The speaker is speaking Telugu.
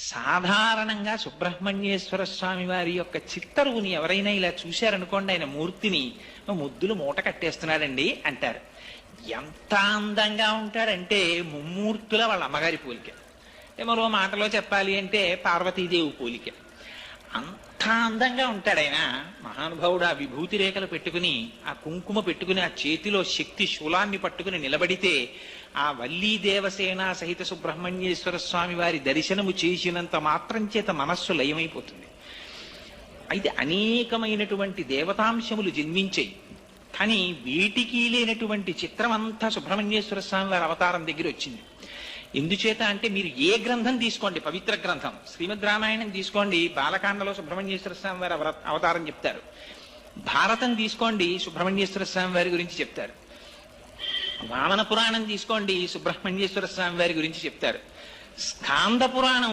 సాధారణంగా సుబ్రహ్మణ్యేశ్వర స్వామి వారి యొక్క చిత్తరువుని ఎవరైనా ఇలా చూశారనుకోండి, ఆయన మూర్తిని ముద్దులు మూట కట్టేస్తున్నాడండి అంటారు. ఎంత అందంగా ఉంటాడంటే ముమ్మూర్తుల వాళ్ళ అమ్మగారి పోలిక, మరో మాటలో చెప్పాలి అంటే పార్వతీదేవి పోలిక. అంత అందంగా ఉంటాడు ఆయన మహానుభావుడు. ఆ విభూతి రేఖలు పెట్టుకుని, ఆ కుంకుమ పెట్టుకుని, ఆ చేతిలో శక్తి శూలాన్ని పట్టుకుని నిలబడితే ఆ వల్లీ దేవసేన సహిత సుబ్రహ్మణ్యేశ్వర స్వామి వారి దర్శనము చేసినంత మాత్రం చేత మనస్సు లయమైపోతుంది. అయితే అనేకమైనటువంటి దేవతాంశములు జన్మించాయి, కానీ వీటికి లేనటువంటి చిత్రం అంతా సుబ్రహ్మణ్యేశ్వర స్వామి వారి అవతారం దగ్గర వచ్చింది. ఎందుచేత అంటే మీరు ఏ గ్రంథం తీసుకోండి, పవిత్ర గ్రంథం శ్రీమద్ రామాయణం తీసుకోండి, బాలకాండలో సుబ్రహ్మణ్యేశ్వర స్వామి వారి అవతారం చెప్తారు. భారతం తీసుకోండి, సుబ్రహ్మణ్యేశ్వర స్వామి వారి గురించి చెప్తారు. వామన పురాణం తీసుకోండి, సుబ్రహ్మణ్యేశ్వర స్వామి వారి గురించి చెప్తారు. స్కాంద పురాణం